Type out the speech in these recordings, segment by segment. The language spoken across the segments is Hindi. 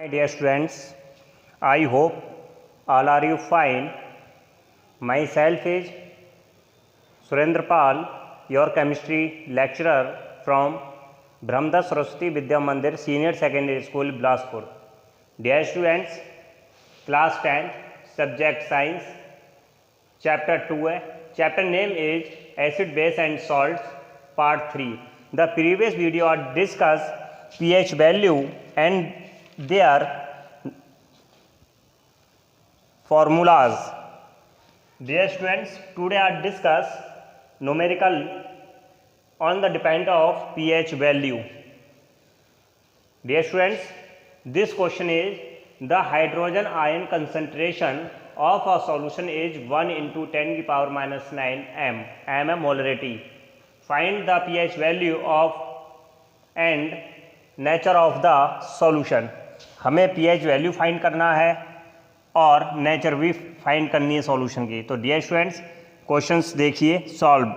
My dear students, I hope all are you fine. Myself is Surendra Pal, your chemistry lecturer from Brahmda Saraswati Vidya Mandir Senior Secondary School, Bilaspur. Dear students, class 10, subject science, chapter 2 है. Chapter name is acid, base and salts, part 3. The previous video discussed pH value and their formulas. Dear students, today I discuss numerical on the depend of pH value. Dear students, this question is the hydrogen ion concentration of a solution is 1 into 10 to the power minus 9 m. M molarity. Find the pH value of and nature of the solution. हमें pH वैल्यू फाइंड करना है और नेचर भी फाइंड करनी है सॉल्यूशन की. तो डियर स्टूडेंट्स, क्वेश्चंस देखिए सॉल्व.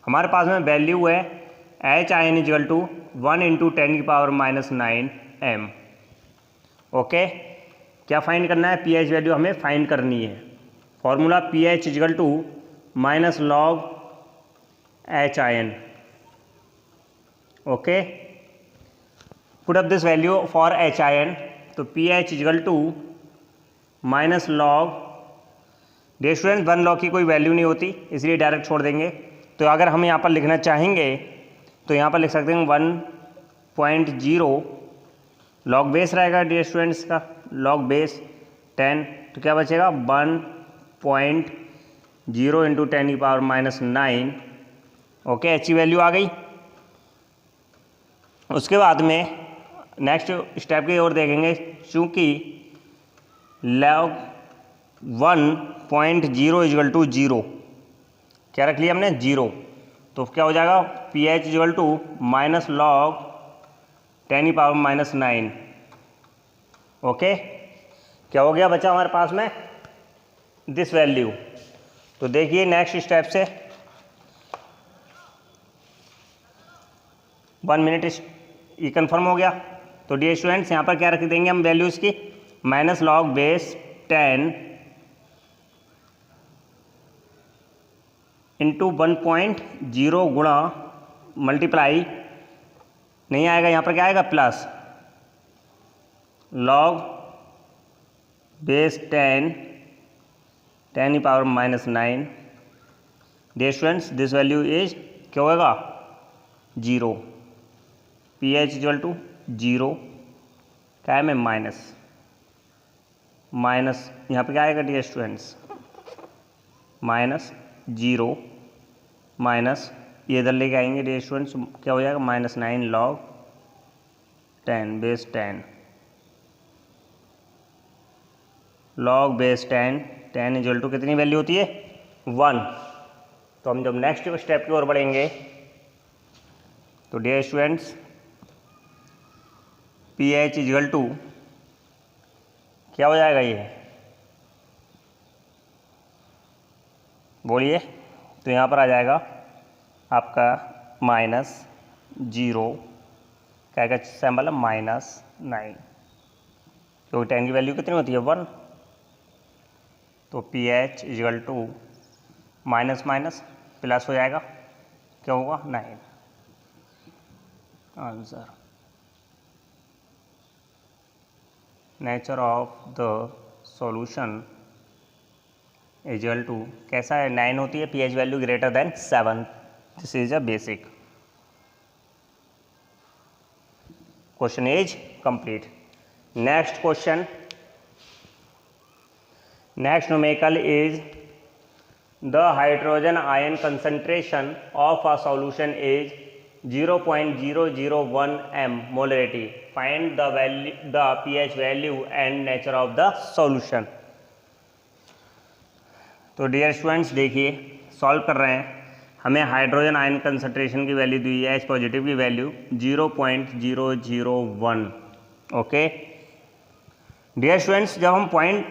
हमारे पास में वैल्यू है H I N equal to 1 into 10 की पावर माइनस 9 m. ओके, क्या फाइंड करना है? pH वैल्यू हमें फाइंड करनी है. Formula pH equal to minus log H I N. Okay, put up this value for H I N. तो pH equal to minus log, dear students 1 log की कोई वैल्यू नहीं होती इसलिए डायरेक्ट छोड़ देंगे. तो अगर हम यहाँ पर लिखना चाहेंगे तो यहाँ पर लिख सकते हैं 1.0 लॉग बेस रहेगा डियर स्टूडेंट्स का, लॉग बेस 10. तो क्या बचेगा 1.0 इंटू 10 की पावर माइनस 9. ओके, अच्छी वैल्यू आ गई. उसके बाद में नेक्स्ट स्टेप की ओर देखेंगे. चूँकि लॉग 1.0 इजल टू 0, क्या रख लिया हमने 0. तो क्या हो जाएगा pH equal to minus log 10 की पावर माइनस 9. ओके, क्या हो गया बचा हमारे पास में दिस वैल्यू. तो देखिए नेक्स्ट स्टेप से 1 मिनट ये कन्फर्म हो गया. तो डियर स्टूडेंट्स यहाँ पर क्या रख देंगे हम वैल्यू इसकी, माइनस लॉग बेस 10 इंटू 1.0 गुणा मल्टीप्लाई, नहीं आएगा यहाँ पर क्या आएगा प्लस लॉग बेस 10 की power minus 9. Dear students this value is क्या होगा 0. pH इक्वल टू 0, क्या है में माइनस यहाँ पे क्या आएगा डियर स्टूडेंट्स माइनस 0 माइनस ये इधर लेके आएंगे डियर स्टूडेंट्स, क्या हो जाएगा minus 9 log 10 base 10 log base 10 equal to कितनी वैल्यू होती है 1. तो हम जब नेक्स्ट स्टेप की ओर बढ़ेंगे तो dear students pH equal to क्या हो जाएगा ये बोलिए. तो यहाँ पर आ जाएगा आपका माइनस 0, क्या का सैम्बल है माइनस 9, क्योंकि 10 की वैल्यू कितनी होती है 1. तो pH equal to minus minus plus हो जाएगा, क्या होगा 9. Answer. Nature of the solution equal to कैसा है 9 होती है, pH value greater than 7. This is a basic. Question is complete. Next question, next numerical is the hydrogen ion concentration of a solution is 0.001 m molarity. Find the value, the pH value and nature of the solution. तो डियर स्टूडेंट्स देखिए सॉल्व कर रहे हैं. हमें हाइड्रोजन आयन कंसंट्रेशन की वैल्यू दी है, H पॉजिटिव की वैल्यू 0.001. ओके डियर स्टूडेंट्स, जब हम पॉइंट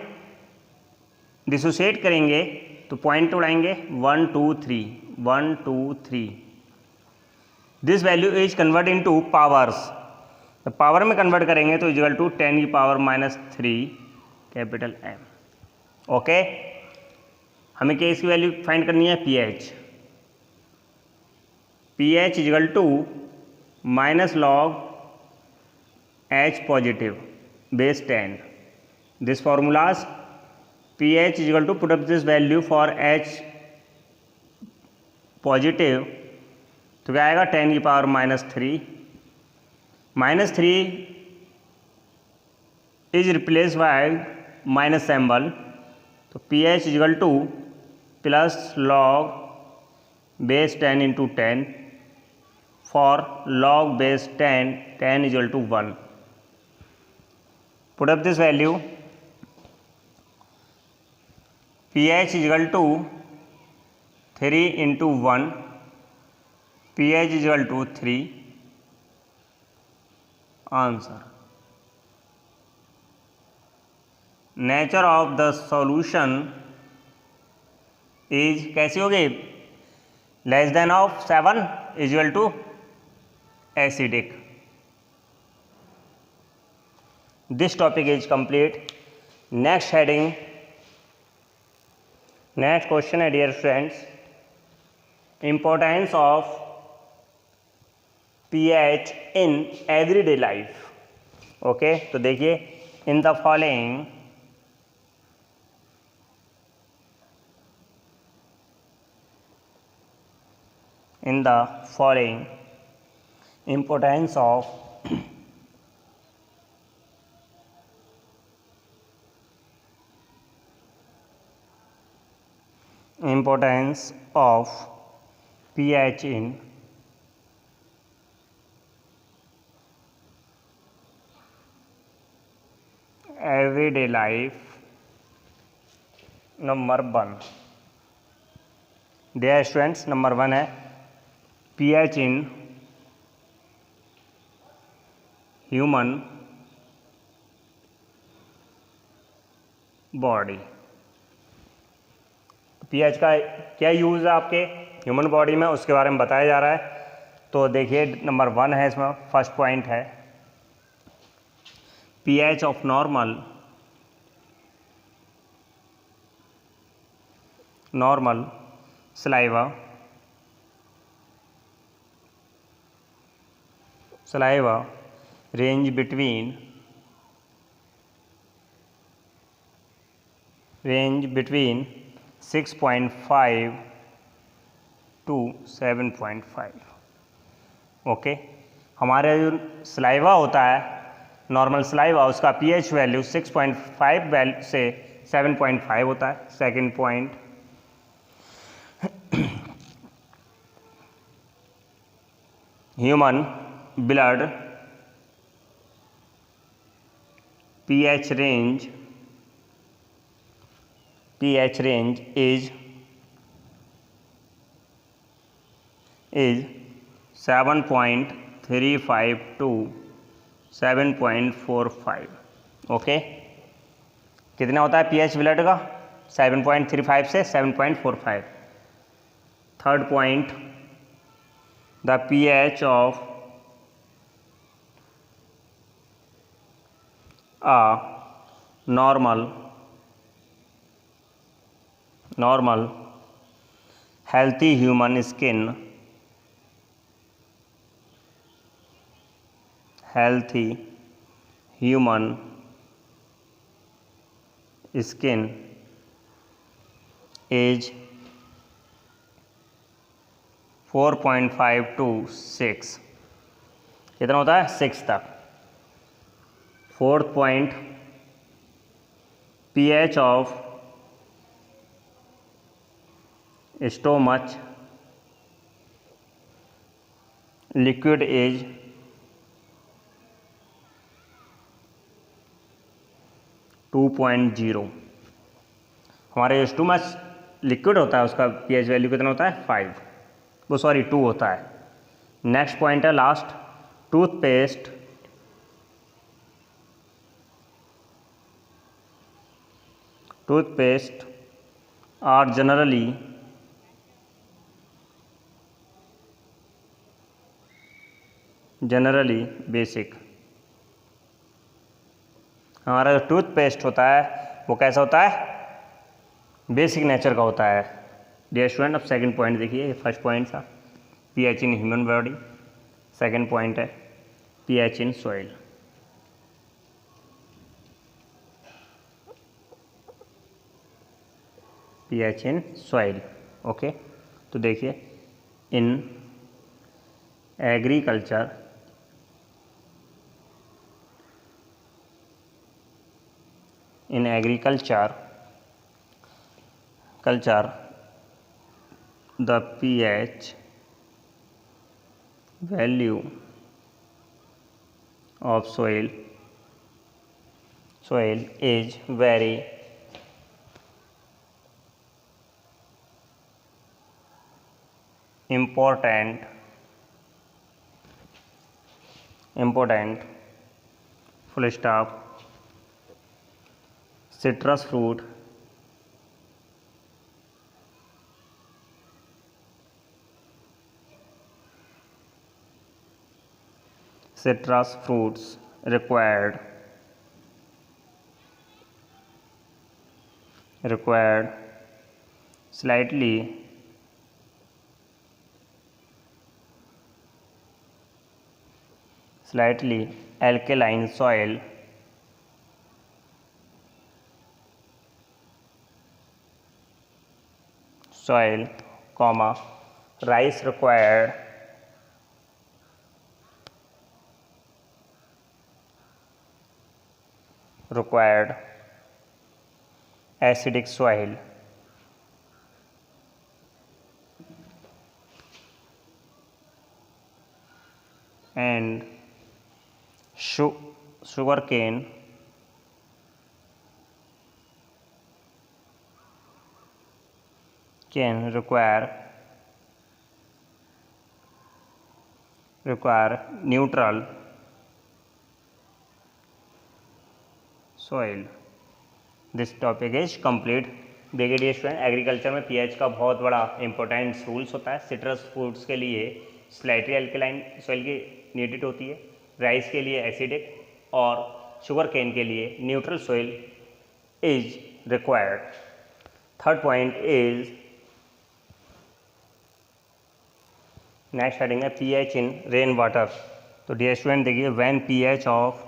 डिसोसिएट करेंगे तो point उड़ाएंगे 1 2 3. This value is converted into powers. तो पावर में कन्वर्ट करेंगे तो इक्वल टू 10 की पावर -3 कैपिटल M। ओके, हमें क्या इसकी वैल्यू फाइंड करनी है, pH। pH इक्वल टू -log H positive base 10। This formulas pH is equal to, put up this value for H positive, तो क्या आएगा 10 की power -3। -3 is replace by minus symbol, तो pH is equal two plus log base 10 into 10 for log base 10 is equal to 1। Put up this value, pH is equal to 3 into 1, pH is equal to 3। Answer, nature of the solution is कैसी होगी, less than of 7 is equal to acidic. This topic is complete. Next heading, next question है dear friends, importance of pH in everyday life. Okay, तो देखिए, in the following importance of pH in everyday life। Number 1, dear students, number 1 है pH in human body. pH का क्या यूज़ है आपके ह्यूमन बॉडी में, उसके बारे में बताया जा रहा है। तो देखिए, नंबर 1 है, इसमें फर्स्ट पॉइंट है pH of normal saliva range between 6.5 to 7.5। Okay, हमारा जो सलाइवा होता है, नॉर्मल सलाइवा, उसका pH वैल्यू 6.5 से 7.5 होता है। Second point, human blood pH range is 7.35 to 7.45। Okay, कितना होता है pH ब्लड का, 7.35 से 7.45। Third point, the pH of a normal healthy human skin is 4.5 to 6। कितना होता है, 6 तक। Fourth point, pH of stomach liquid is 2.0। हमारे स्टोमच लिक्विड होता है, उसका pH वैल्यू कितना होता है, 2 होता है। नेक्स्ट पॉइंट है last, toothpaste are generally basic। हमारा जो टूथपेस्ट होता है वो कैसा होता है, बेसिक नेचर का होता है। डियर स्टूडेंट, अब सेकंड पॉइंट देखिए। फर्स्ट पॉइंट था pH in human body, second point है pH in soil. PH in soil, okay. तो देखिए, in agriculture the pH value of soil is very important full stop. Citrus fruits required slightly alkaline soil comma rice required acidic soil and sugarcane can require neutral soil. This topic is complete. देखिए डियर स्टूडेंट, एग्रीकल्चर में पीएच का बहुत बड़ा इंपॉर्टेंट रूल्स होता है। सिट्रस फ्रूट्स के लिए स्लाइटली अल्कलाइन सॉइल की नीडेड होती है, राइस के लिए एसिडिक और शुगर केन के लिए neutral soil is required. Third point is next heading है पीएच इन रेन वाटर। तो डियर स्टूडेंट देखिए, when pH of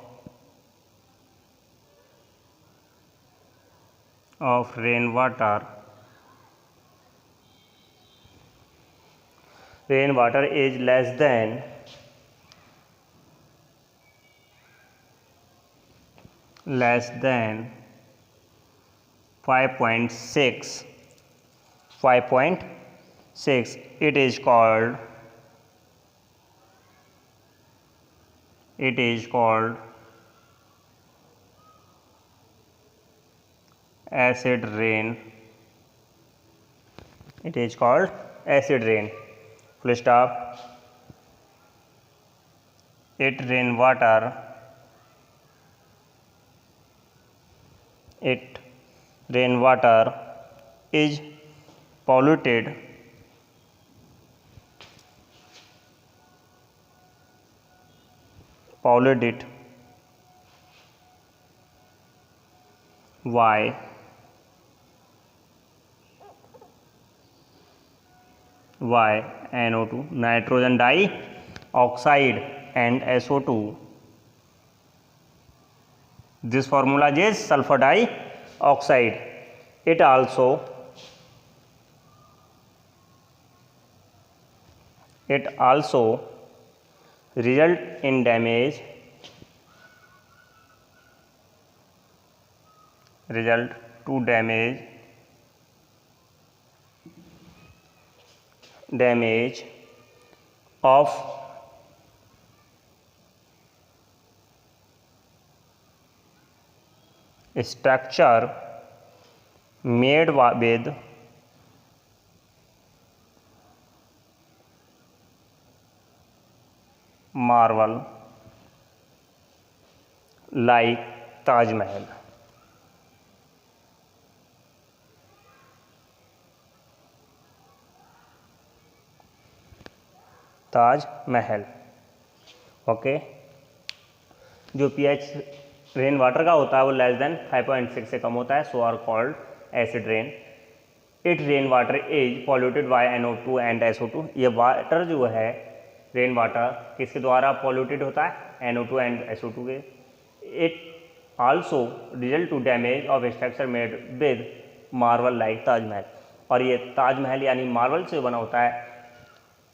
rainwater is less than 5.6, it is called acid rain. It is called acid rain. Full stop. Rainwater is polluted by NO2, nitrogen dioxide, and SO2. This formula is sulfur dioxide. It also result in damage of structure made with marble like Taj Mahal. Taj Mahal, okay. जो पीएच रेन वाटर का होता है वो लेस देन 5.6 से कम होता है, so are called acid rain. It rain water is polluted by NO2 and SO2। ये वाटर जो है रेन वाटर किसके द्वारा पॉल्यूटेड होता है? NO2 एंड SO2 के। It also result to damage of structure made with marble like Taj Mahal. और ये ताजमहल यानी मार्बल से बना होता है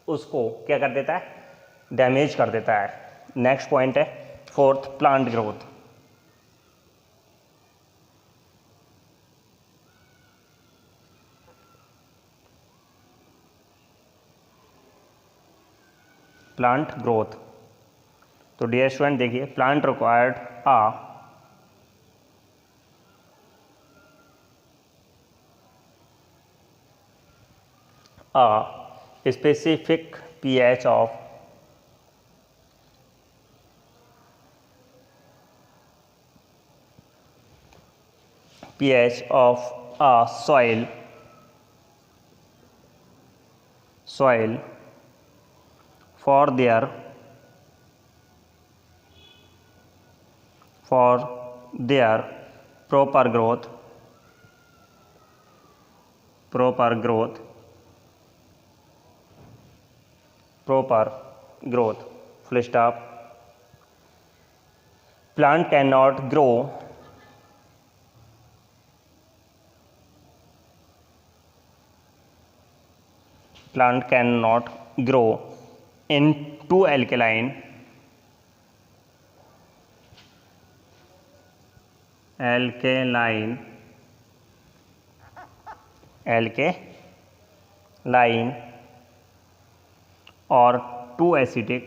उसको क्या कर देता है? डैमेज कर देता है। नेक्स्ट पॉइंट है fourth, plant growth. Plant growth, तो डियर स्टूडेंट देखिए, plant required a specific pH of a soil for their proper growth full stop। Plant cannot grow in too alkaline or too acidic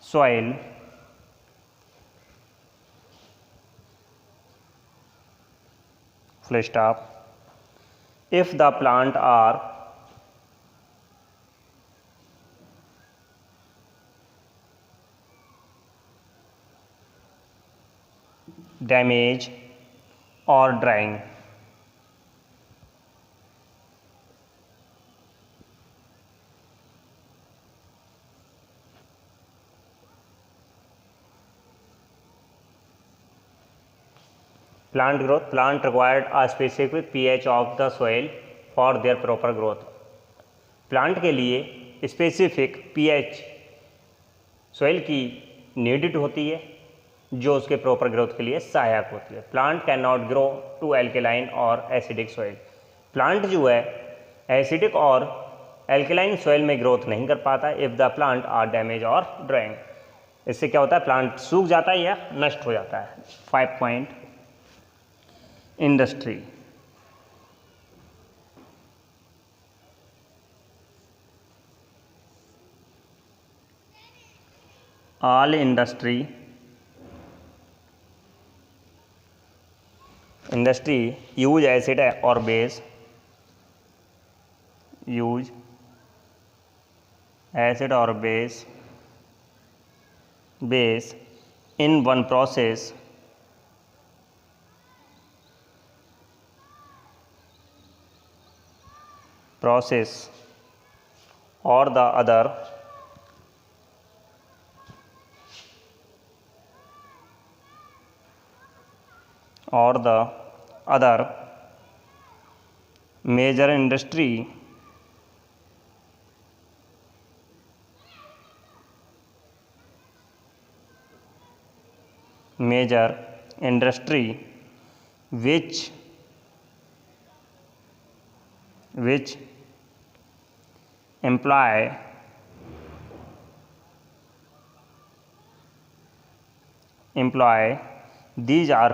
soil full stop। If the plant are damaged or drying, plant growth, plant required a specific pH of the soil for their proper growth। Plant के लिए स्पेसिफिक pH सोइल की नीडेड होती है जो उसके प्रॉपर ग्रोथ के लिए सहायक होती है। Plant can not grow to alkaline और एसिडिक सोइल। प्लांट जो है एसिडिक और एल्केलाइन सोइल में ग्रोथ नहीं कर पाता if the plant are damage और ड्राइंग। इससे क्या होता है? प्लांट सूख जाता है या नष्ट हो जाता है। 5 point industry. All industry use acid or base in one process or the other major industry which employ these are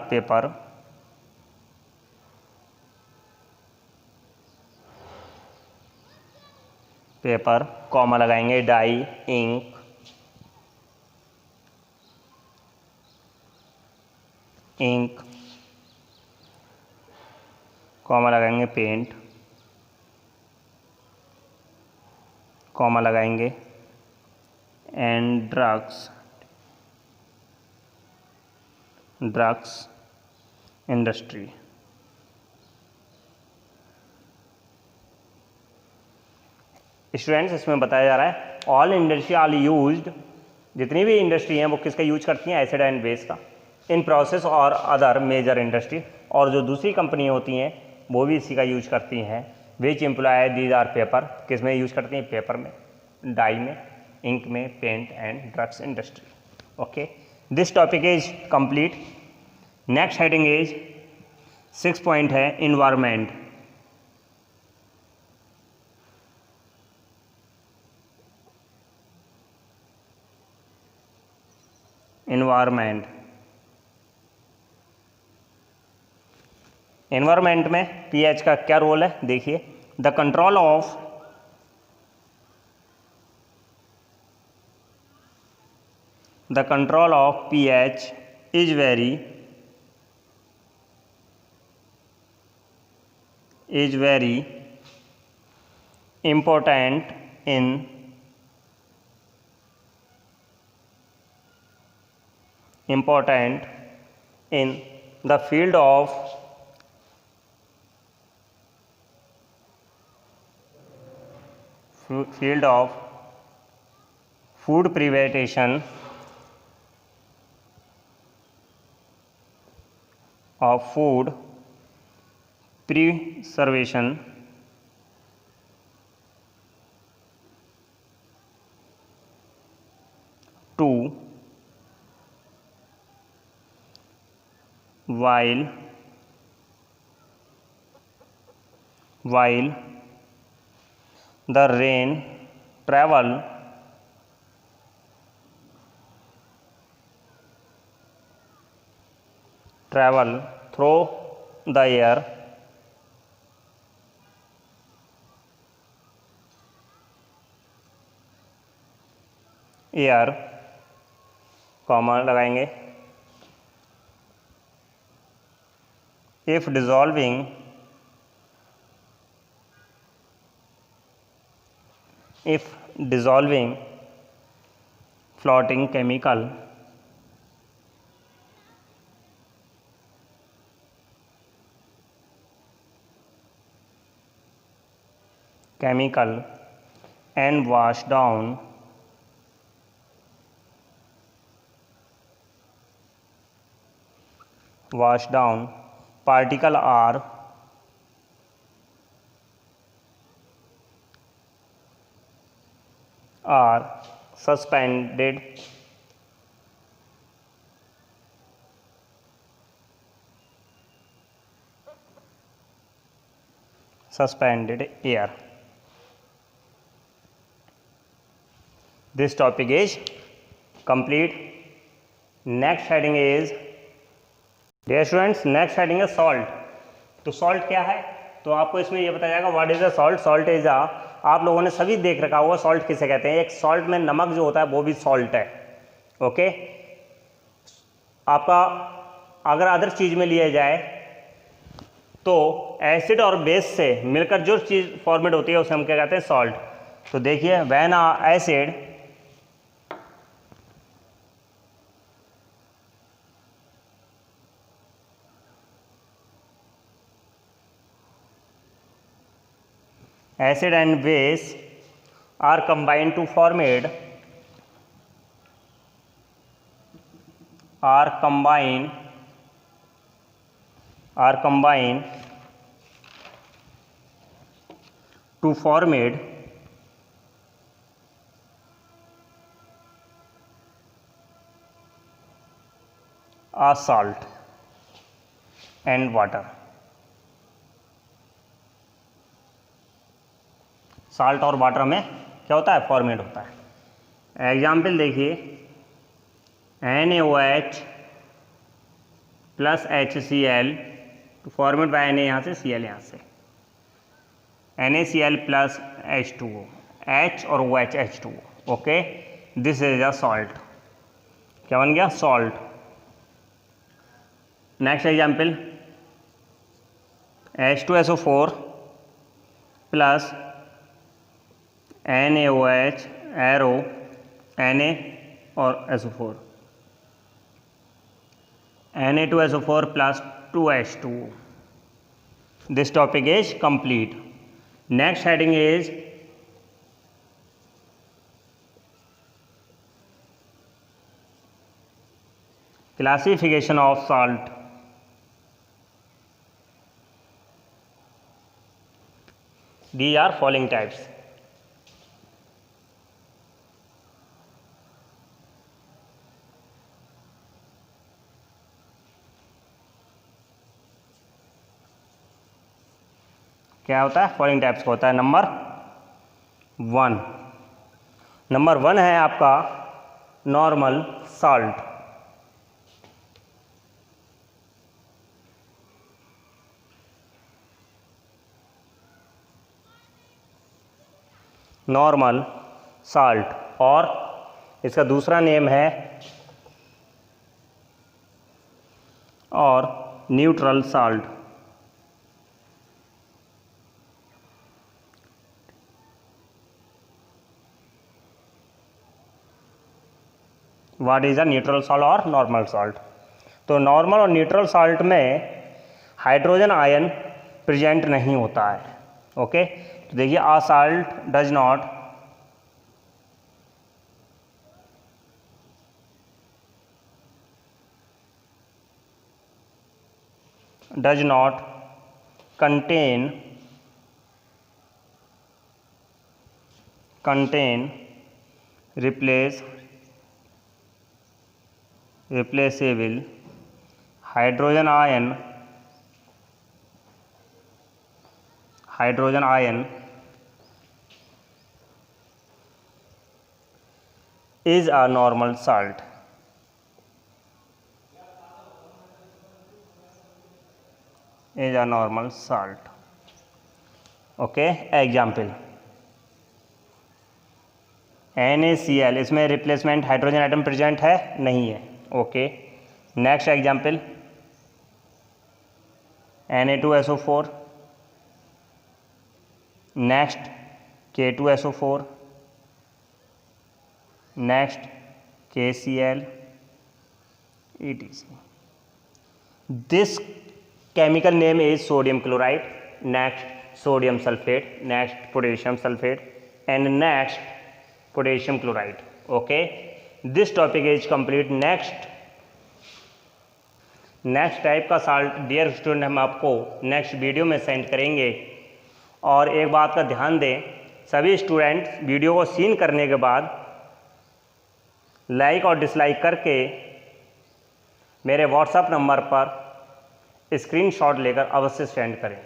paper comma लगाएंगे, डाई, इंक कॉमा लगाएंगे, पेंट कॉमा लगाएंगे, एंड ड्रग्स इंडस्ट्री। स्टूडेंट्स इसमें बताया जा रहा है ऑल इंडस्ट्री आल यूज्ड, जितनी भी इंडस्ट्री हैं वो किसका यूज करती हैं, एसिड एंड बेस का, इन प्रोसेस और अदर मेजर इंडस्ट्री, और जो दूसरी कंपनियाँ होती हैं वो भी इसी का यूज करती हैं। विच एम्प्लॉय दीज आर पेपर, किस में यूज करती हैं, पेपर में, डाई में, इंक में, paint and drugs industry. Okay, this topic is complete. Next heading is 6 point है इन्वायरमेंट। इन्वायरमेंट, इन्वायरमेंट में पीएच का क्या रोल है, देखिए। The control of pH is very important in the field of food preservation, to while the rain travel through the air, comma लगाएंगे, if dissolving floating chemical and wash down particle are suspended air. This topic is complete. Next heading is, dear students, next heading is salt. तो salt क्या है, तो आपको इसमें ये बताया जाएगा what is a salt. Salt is a, आप लोगों ने सभी देख रखा होगा सॉल्ट किसे कहते हैं, एक सॉल्ट में नमक जो होता है वो भी सॉल्ट है। ओके, आपका अगर अदर चीज में लिया जाए तो एसिड और बेस से मिलकर जो चीज़ फॉर्मेट होती है उसे हम क्या कहते हैं, सॉल्ट। तो देखिए, when acid and base are combined to formate a salt and water। Salt और वाटर में क्या होता है, फॉर्मेट होता है। एग्जाम्पल देखिए, NaOH प्लस HCl, तो फॉर्मेट बाय Na यहाँ से, Cl यहाँ से, NaCl प्लस H2O, H और OH H2O। Okay, this is a salt. क्या बन गया, salt. Next example, H2SO4 plus NaOH arrow Na और SO4, Na2SO4 plus 2H2O। This topic is complete. Next heading is Classification of salt. These are following types. क्या होता है? फॉलोइंग टाइप्स का होता है। नंबर वन है आपका नॉर्मल साल्ट। नॉर्मल साल्ट, और इसका दूसरा नेम है और neutral salt. What is a neutral salt और नॉर्मल साल्ट? तो नॉर्मल और न्यूट्रल साल्ट में हाइड्रोजन आयन प्रेजेंट नहीं होता है। ओके, तो देखिए a salt does not contain replaceable hydrogen ion is a normal salt. Is a normal salt. Okay, example NaCl, इसमें रिप्लेसमेंट हाइड्रोजन आइटम प्रेजेंट है? नहीं है। Okay, next example Na2SO4, next K2SO4, next KCl, etc. This chemical name is sodium chloride, next sodium sulfate, next potassium sulfate, and next potassium chloride. Okay, this topic is complete. Next type का साल्ट डियर स्टूडेंट हम आपको नेक्स्ट वीडियो में सेंड करेंगे। और एक बात का ध्यान दें, सभी स्टूडेंट वीडियो को सीन करने के बाद लाइक और डिसलाइक करके मेरे व्हाट्सएप नंबर पर स्क्रीनशॉट लेकर अवश्य सेंड करें।